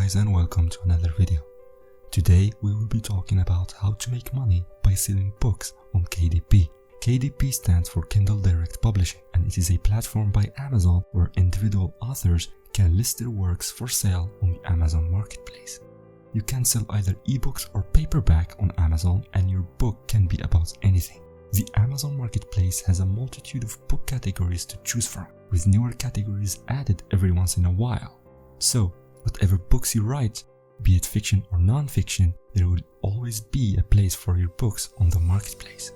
guys, and welcome to another video. Today we will be talking about how to make money by selling books on KDP. KDP stands for Kindle Direct Publishing, and it is a platform by Amazon where individual authors can list their works for sale on the Amazon marketplace. You can sell either ebooks or paperback on Amazon, and your book can be about anything. The Amazon marketplace has a multitude of book categories to choose from, with newer categories added every once in a while. So, whatever books you write, be it fiction or non-fiction, there will always be a place for your books on the marketplace.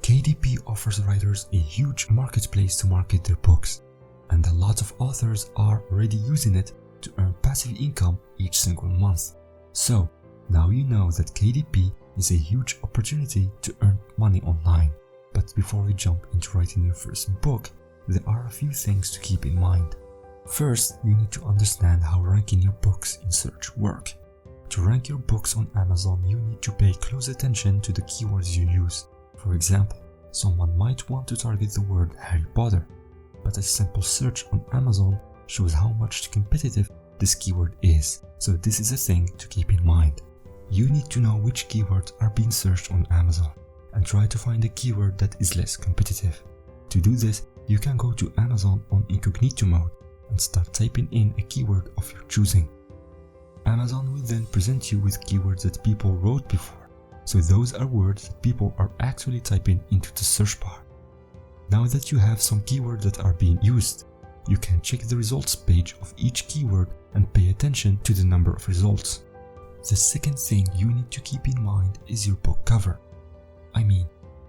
KDP offers writers a huge marketplace to market their books, and a lot of authors are already using it to earn passive income each single month. So, now you know that KDP is a huge opportunity to earn money online. But before we jump into writing your first book, there are a few things to keep in mind. First, you need to understand how ranking your books in search work. To rank your books on Amazon, you need to pay close attention to the keywords you use. For example, someone might want to target the word Harry Potter, but a simple search on Amazon shows how much competitive this keyword is, so this is a thing to keep in mind. You need to know which keywords are being searched on Amazon and try to find a keyword that is less competitive. To do this, you can go to Amazon on incognito mode and start typing in a keyword of your choosing. Amazon will then present you with keywords that people wrote before, so those are words that people are actually typing into the search bar. Now that you have some keywords that are being used, you can check the results page of each keyword and pay attention to the number of results. The second thing you need to keep in mind is your book cover. I mean,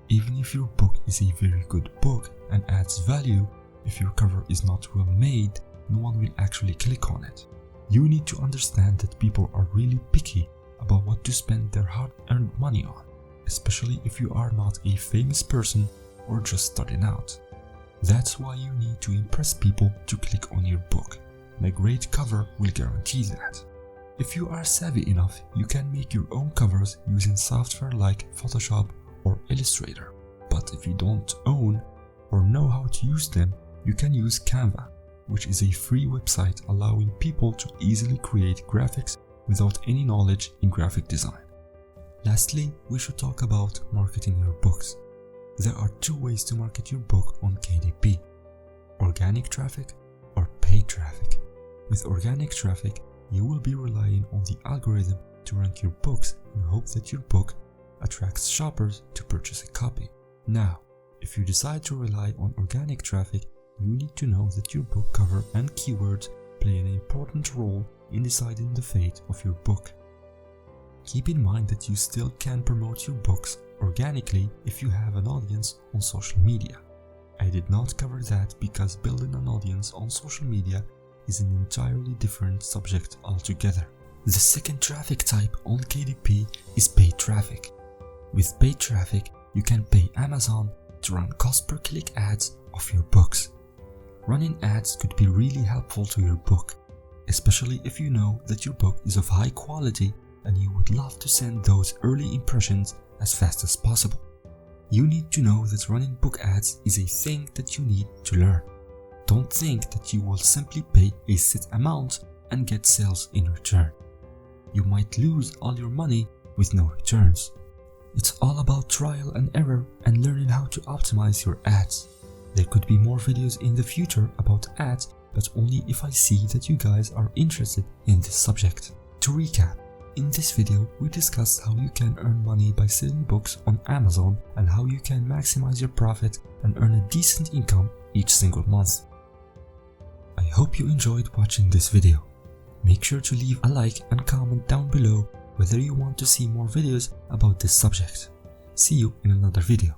even if your book is a very good book and adds value, if your cover is not well made, no one will actually click on it. You need to understand that people are really picky about what to spend their hard-earned money on, especially if you are not a famous person or just starting out. That's why you need to impress people to click on your book, and a great cover will guarantee that. If you are savvy enough, you can make your own covers using software like Photoshop or Illustrator. But if you don't own or know how to use them, you can use Canva, which is a free website allowing people to easily create graphics without any knowledge in graphic design. Lastly, we should talk about marketing your books. There are two ways to market your book on KDP: organic traffic or paid traffic. With organic traffic, you will be relying on the algorithm to rank your books and hope that your book attracts shoppers to purchase a copy. Now, if you decide to rely on organic traffic, you need to know that your book cover and keywords play an important role in deciding the fate of your book. Keep in mind that you still can promote your books organically if you have an audience on social media. I did not cover that because building an audience on social media is an entirely different subject altogether. The second traffic type on KDP is paid traffic. With paid traffic, you can pay Amazon to run cost per click ads of your books. Running ads could be really helpful to your book, especially if you know that your book is of high quality and you would love to send those early impressions as fast as possible. You need to know that running book ads is a thing that you need to learn. Don't think that you will simply pay a set amount and get sales in return. You might lose all your money with no returns. It's all about trial and error and learning how to optimize your ads. There could be more videos in the future about ads, but only if I see that you guys are interested in this subject. To recap, in this video we discussed how you can earn money by selling books on Amazon and how you can maximize your profit and earn a decent income each single month. I hope you enjoyed watching this video. Make sure to leave a like and comment down below whether you want to see more videos about this subject. See you in another video.